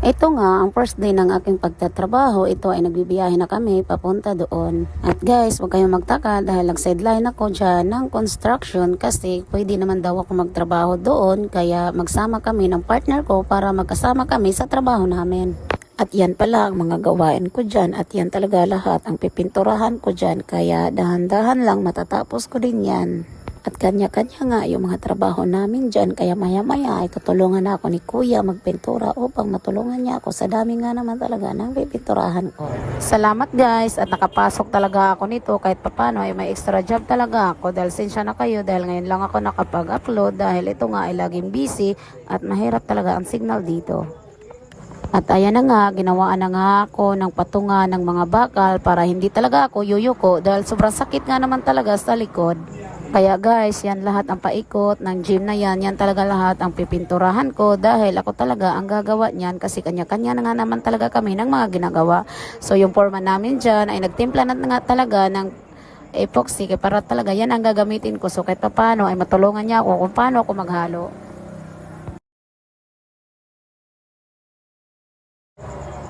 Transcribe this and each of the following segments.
Ito nga, ang first day ng aking pagtatrabaho, ito ay nagbibiyahe na kami papunta doon. At guys, huwag kayong magtaka dahil nag-sideline ako dyan ng construction kasi pwede naman daw ako magtrabaho doon kaya magsama kami ng partner ko para magkasama kami sa trabaho namin. At yan pala ang mga gawain ko dyan at yan talaga lahat ang pipinturahan ko dyan kaya dahan-dahan lang matatapos ko din yan. At kanya-kanya nga yung mga trabaho namin dyan. Kaya maya-maya ay katulungan ako ni Kuya magpintura upang matulungan niya ako. Sa dami nga naman talaga ng pipinturahan ko. Salamat guys at nakapasok talaga ako nito kahit papano ay may extra job talaga ako. Dahil sensya na kayo dahil ngayon lang ako nakapag-upload dahil ito nga ay laging busy at mahirap talaga ang signal dito. At ayan na nga, ginawaan na nga ako ng patungan ng mga bakal para hindi talaga ako yuyuko dahil sobrang sakit nga naman talaga sa likod. Kaya guys, yan lahat ang paikot ng gym na yan talaga lahat ang pipinturahan ko dahil ako talaga ang gagawa niyan kasi kanya-kanya na nga naman talaga kami ng mga ginagawa. So yung foreman namin dyan ay nagtimpla na nga talaga ng epoxy para talaga yan ang gagamitin ko. So kahit pa paano ay matulungan niya ako kung paano ako maghalo.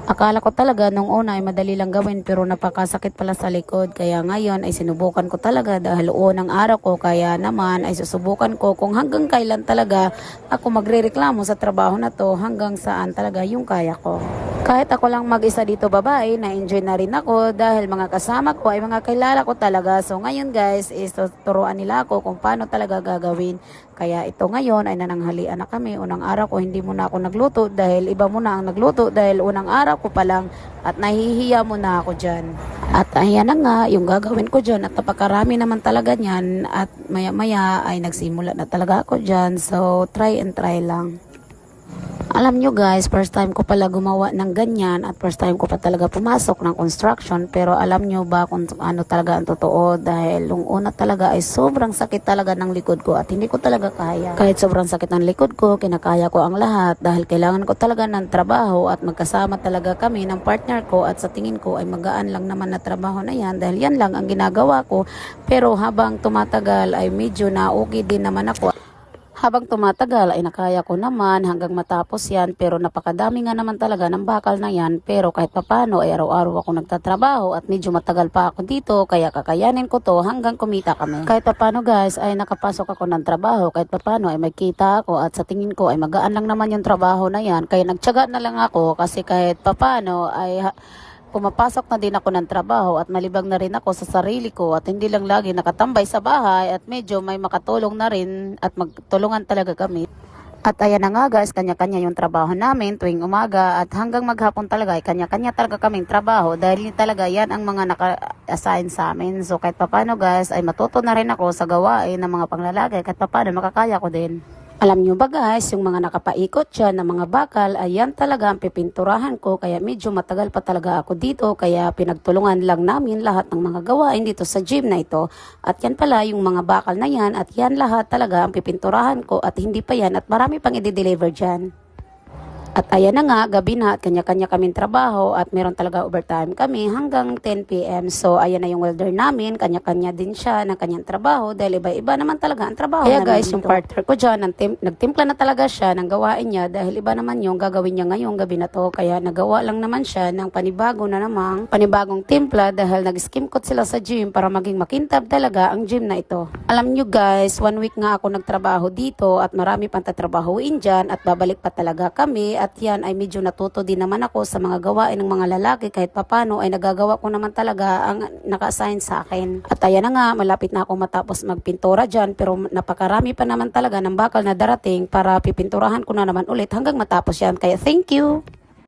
Akala ko talaga nung una ay madali lang gawin pero napakasakit pala sa likod. Kaya ngayon ay sinubukan ko talaga dahil unang araw ko kaya naman ay susubukan ko kung hanggang kailan talaga ako magrereklamo sa trabaho na to hanggang saan talaga yung kaya ko. Kahit ako lang mag-isa dito babae, na-enjoy na rin ako dahil mga kasama ko ay mga kilala ko talaga. So ngayon guys, turuan nila ako kung paano talaga gagawin. Kaya ito ngayon ay nananghalian na kami. Unang araw ko hindi muna ako nagluto dahil iba muna ang nagluto dahil unang araw ko pa lang at nahihiya muna ako dyan. At ayan na nga yung gagawin ko dyan at napakarami naman talaga niyan at maya maya ay nagsimula na talaga ako dyan. So try and try lang. Alam nyo guys, first time ko pala gumawa ng ganyan at first time ko pa talaga pumasok ng construction pero alam nyo ba kung ano talaga ang totoo dahil nung una talaga ay sobrang sakit talaga ng likod ko at hindi ko talaga kaya. Kahit sobrang sakit ng likod ko, kinakaya ko ang lahat dahil kailangan ko talaga ng trabaho at magkasama talaga kami ng partner ko at sa tingin ko ay magaan lang naman na trabaho na yan dahil yan lang ang ginagawa ko pero habang tumatagal ay medyo na-okay din naman ako. Habang tumatagal ay nakaya ko naman hanggang matapos yan pero napakadami nga naman talaga ng bakal na yan pero kahit papano ay araw-araw ako nagtatrabaho at medyo matagal pa ako dito kaya kakayanin ko to hanggang kumita kami. Kahit papano guys ay nakapasok ako ng trabaho kahit papano ay magkita ako at sa tingin ko ay magaan lang naman yung trabaho na yan kaya nagtiyaga na lang ako kasi kahit papano ay pumapasok na din ako ng trabaho at malibang na rin ako sa sarili ko at hindi lang lagi nakatambay sa bahay at medyo may makatulong na rin at magtulungan talaga kami. At ayan na nga guys, kanya-kanya yung trabaho namin tuwing umaga at hanggang maghapon talaga ay kanya-kanya talaga kaming trabaho dahil talaga yan ang mga naka-assign sa amin. So kahit papano guys ay matuto na rin ako sa gawain ng mga panglalaki kahit papano makakaya ko din. Alam nyo ba guys, yung mga nakapaikot dyan ng mga bakal, ayan talaga ang pipinturahan ko. Kaya medyo matagal pa talaga ako dito. Kaya pinagtulungan lang namin lahat ng mga gawain dito sa gym na ito. At yan pala yung mga bakal na yan. At yan lahat talaga ang pipinturahan ko. At hindi pa yan. At marami pang i-deliver dyan. At ayan na nga, gabi na at kanya-kanya kaming trabaho at meron talaga overtime kami hanggang 10 p.m. So ayan na yung welder namin, kanya-kanya din siya ng kanyang trabaho dahil iba-iba naman talaga ang trabaho. Kaya guys, yung partner ko dyan, nagtimpla na talaga siya ng gawain niya dahil iba naman yung gagawin niya ngayong gabi na to. Kaya nagawa lang naman siya ng panibagong timpla dahil nag-skim coat sila sa gym para maging makintab talaga ang gym na ito. Alam nyo guys, 1 week nga ako nagtrabaho dito at marami pang tatrabahuin dyan at babalik pa talaga kami. At yan ay medyo natuto din naman ako sa mga gawain ng mga lalaki kahit papano ay nagagawa ko naman talaga ang naka-assign sa akin. At ayan na nga, malapit na ako matapos magpintura dyan pero napakarami pa naman talaga ng bakal na darating para pipinturahan ko na naman ulit hanggang matapos yan. Kaya thank you!